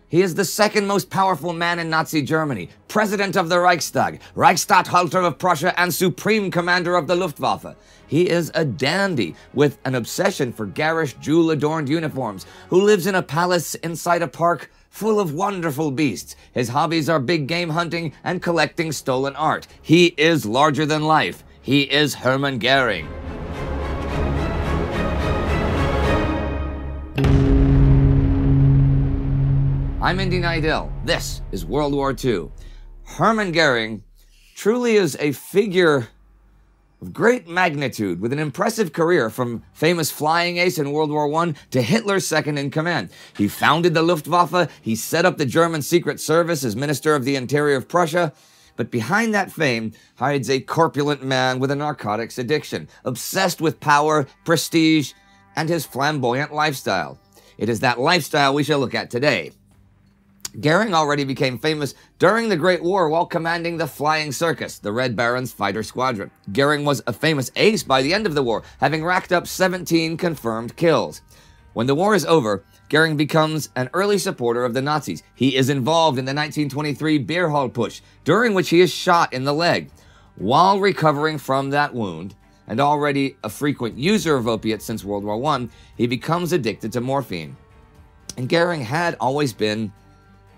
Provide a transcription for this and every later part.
He is the second most powerful man in Nazi Germany, president of the Reichstag, Reichsstatthalter of Prussia, and supreme commander of the Luftwaffe. He is a dandy with an obsession for garish jewel-adorned uniforms, who lives in a palace inside a park full of wonderful beasts. His hobbies are big game hunting and collecting stolen art. He is larger than life. He is Hermann Göring. I'm Indy Neidell. This is World War II. Hermann Göring truly is a figure of great magnitude, with an impressive career from famous flying ace in World War I to Hitler's second in command. He founded the Luftwaffe, he set up the German Secret Service as Minister of the Interior of Prussia, but behind that fame hides a corpulent man with a narcotics addiction, obsessed with power, prestige, and his flamboyant lifestyle. It is that lifestyle we shall look at today. Göring already became famous during the Great War while commanding the Flying Circus, the Red Baron's fighter squadron. Göring was a famous ace by the end of the war, having racked up 17 confirmed kills. When the war is over, Göring becomes an early supporter of the Nazis. He is involved in the 1923 beer hall push, during which he is shot in the leg. While recovering from that wound, and already a frequent user of opiates since World War I, he becomes addicted to morphine. And Göring had always been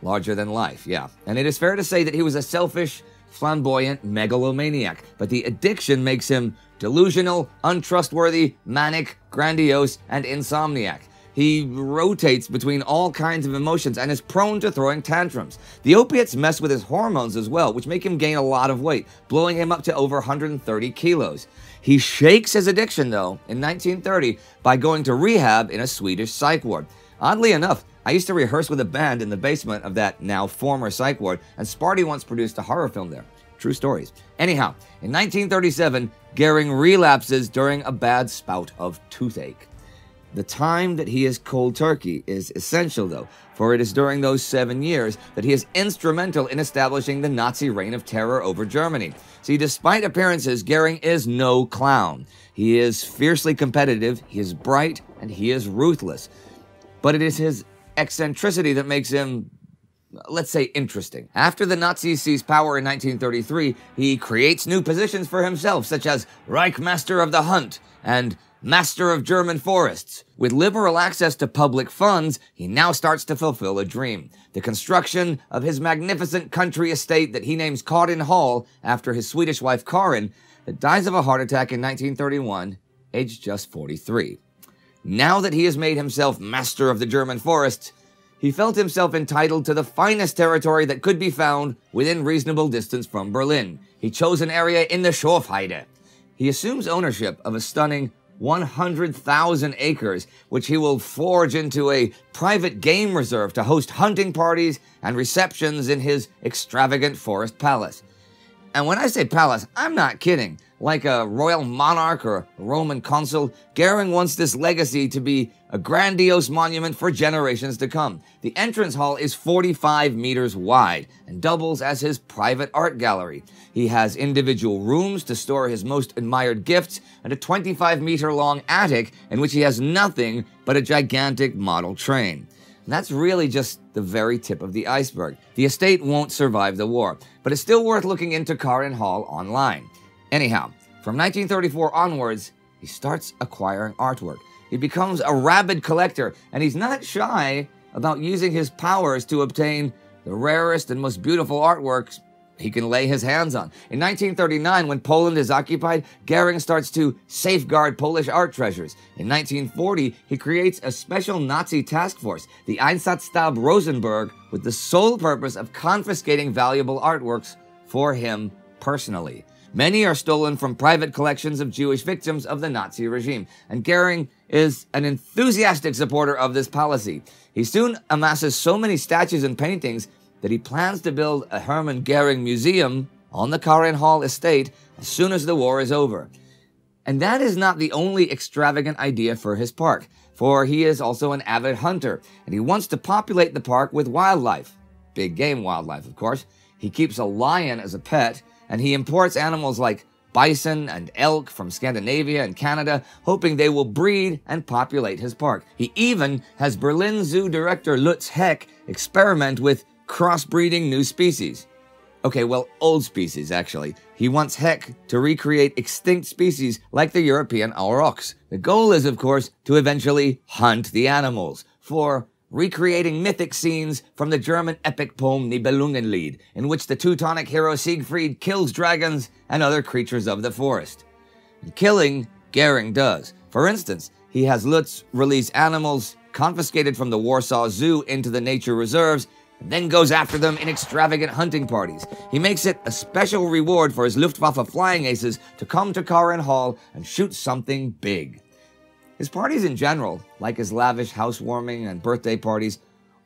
larger than life, yeah. And it is fair to say that he was a selfish, flamboyant megalomaniac, but the addiction makes him delusional, untrustworthy, manic, grandiose, and insomniac. He rotates between all kinds of emotions and is prone to throwing tantrums. The opiates mess with his hormones as well, which make him gain a lot of weight, blowing him up to over 130 kilos. He shakes his addiction, though, in 1930 by going to rehab in a Swedish psych ward. Oddly enough, I used to rehearse with a band in the basement of that now former psych ward, and Sparty once produced a horror film there. True stories. Anyhow, in 1937, Göring relapses during a bad spout of toothache. The time that he is cold turkey is essential, though, for it is during those 7 years that he is instrumental in establishing the Nazi reign of terror over Germany. See, despite appearances, Göring is no clown. He is fiercely competitive, he is bright, and he is ruthless. But it is his eccentricity that makes him, let's say, interesting. After the Nazis seize power in 1933, he creates new positions for himself, such as Reichmaster of the Hunt and Master of German Forests. With liberal access to public funds, he now starts to fulfill a dream: the construction of his magnificent country estate that he names Karin Hall after his Swedish wife Karin, that dies of a heart attack in 1931, aged just 43. Now that he has made himself master of the German forests, he felt himself entitled to the finest territory that could be found within reasonable distance from Berlin. He chose an area in the Schorfheide. He assumes ownership of a stunning 100,000 acres, which he will forge into a private game reserve to host hunting parties and receptions in his extravagant forest palace. And when I say palace, I'm not kidding. Like a royal monarch or a Roman consul, Göring wants this legacy to be a grandiose monument for generations to come. The entrance hall is 45 meters wide and doubles as his private art gallery. He has individual rooms to store his most admired gifts and a 25-meter-long attic in which he has nothing but a gigantic model train. And that's really just the very tip of the iceberg. The estate won't survive the war, but it's still worth looking into Karin Hall online. Anyhow, from 1934 onwards, he starts acquiring artwork. He becomes a rabid collector, and he's not shy about using his powers to obtain the rarest and most beautiful artworks he can lay his hands on. In 1939, when Poland is occupied, Göring starts to safeguard Polish art treasures. In 1940, he creates a special Nazi task force, the Einsatzstab Rosenberg, with the sole purpose of confiscating valuable artworks for him personally. Many are stolen from private collections of Jewish victims of the Nazi regime, and Göring is an enthusiastic supporter of this policy. He soon amasses so many statues and paintings that he plans to build a Hermann Göring museum on the Karin Hall estate as soon as the war is over. And that is not the only extravagant idea for his park, for he is also an avid hunter, and he wants to populate the park with wildlife. Big game wildlife, of course. He keeps a lion as a pet, and he imports animals like bison and elk from Scandinavia and Canada, hoping they will breed and populate his park. He even has Berlin Zoo director Lutz Heck experiment with crossbreeding new species. Okay, well, old species, actually. He wants Heck to recreate extinct species like the European aurochs. The goal is, of course, to eventually hunt the animals for recreating mythic scenes from the German epic poem Nibelungenlied, in which the Teutonic hero Siegfried kills dragons and other creatures of the forest. And killing, Göring does. For instance, he has Lutz release animals confiscated from the Warsaw Zoo into the nature reserves, and then goes after them in extravagant hunting parties. He makes it a special reward for his Luftwaffe flying aces to come to Karin Hall and shoot something big. His parties in general, like his lavish housewarming and birthday parties,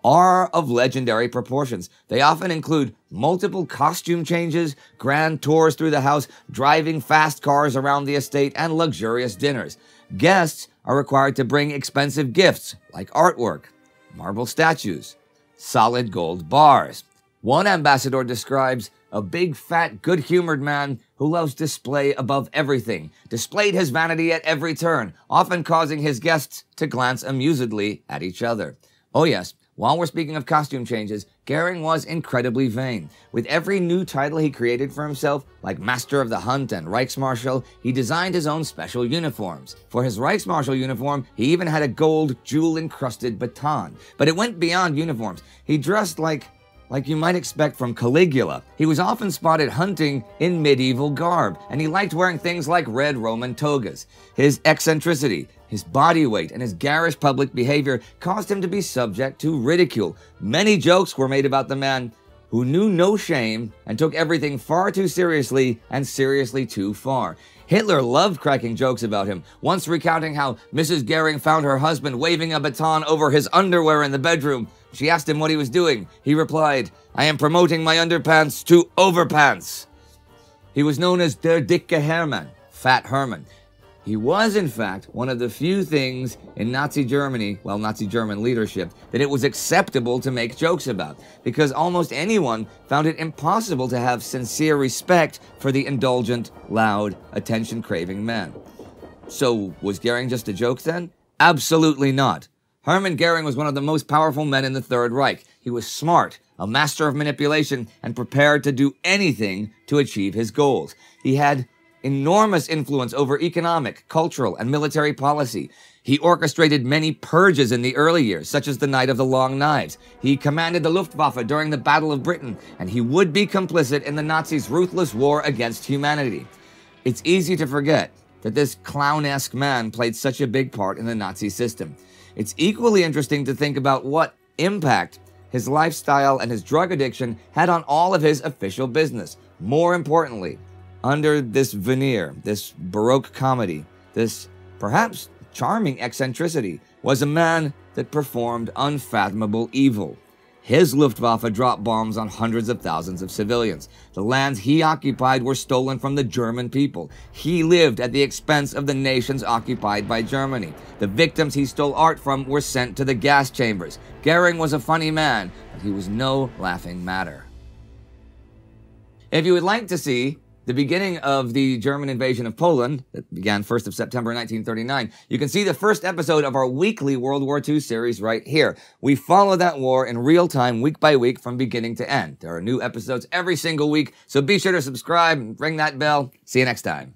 are of legendary proportions. They often include multiple costume changes, grand tours through the house, driving fast cars around the estate, and luxurious dinners. Guests are required to bring expensive gifts like artwork, marble statues, solid gold bars. One ambassador describes a big, fat, good-humored man who loves display above everything, displayed his vanity at every turn, often causing his guests to glance amusedly at each other. Oh yes, while we're speaking of costume changes, Göring was incredibly vain. With every new title he created for himself, like Master of the Hunt and Reichsmarschall, he designed his own special uniforms. For his Reichsmarschall uniform, he even had a gold, jewel-encrusted baton. But it went beyond uniforms. He dressed like you might expect from Caligula. He was often spotted hunting in medieval garb, and he liked wearing things like red Roman togas. His eccentricity, his body weight, and his garish public behavior caused him to be subject to ridicule. Many jokes were made about the man who knew no shame and took everything far too seriously and seriously too far. Hitler loved cracking jokes about him, once recounting how Mrs. Göring found her husband waving a baton over his underwear in the bedroom. She asked him what he was doing. He replied, "I am promoting my underpants to overpants." He was known as Der Dicke Hermann, Fat Herman. He was, in fact, one of the few things in Nazi Germany, well, Nazi German leadership, that it was acceptable to make jokes about, because almost anyone found it impossible to have sincere respect for the indulgent, loud, attention-craving man. So, was Göring just a joke then? Absolutely not. Hermann Göring was one of the most powerful men in the Third Reich. He was smart, a master of manipulation, and prepared to do anything to achieve his goals. He had enormous influence over economic, cultural, and military policy. He orchestrated many purges in the early years, such as the Night of the Long Knives. He commanded the Luftwaffe during the Battle of Britain, and he would be complicit in the Nazis' ruthless war against humanity. It's easy to forget that this clown-esque man played such a big part in the Nazi system. It's equally interesting to think about what impact his lifestyle and his drug addiction had on all of his official business. More importantly, under this veneer, this Baroque comedy, this perhaps charming eccentricity, was a man that performed unfathomable evil. His Luftwaffe dropped bombs on hundreds of thousands of civilians. The lands he occupied were stolen from the German people. He lived at the expense of the nations occupied by Germany. The victims he stole art from were sent to the gas chambers. Göring was a funny man, but he was no laughing matter. If you would like to see the beginning of the German invasion of Poland, that began 1st of September 1939, you can see the first episode of our weekly World War II series right here. We follow that war in real time, week by week, from beginning to end. There are new episodes every single week, so be sure to subscribe and ring that bell. See you next time.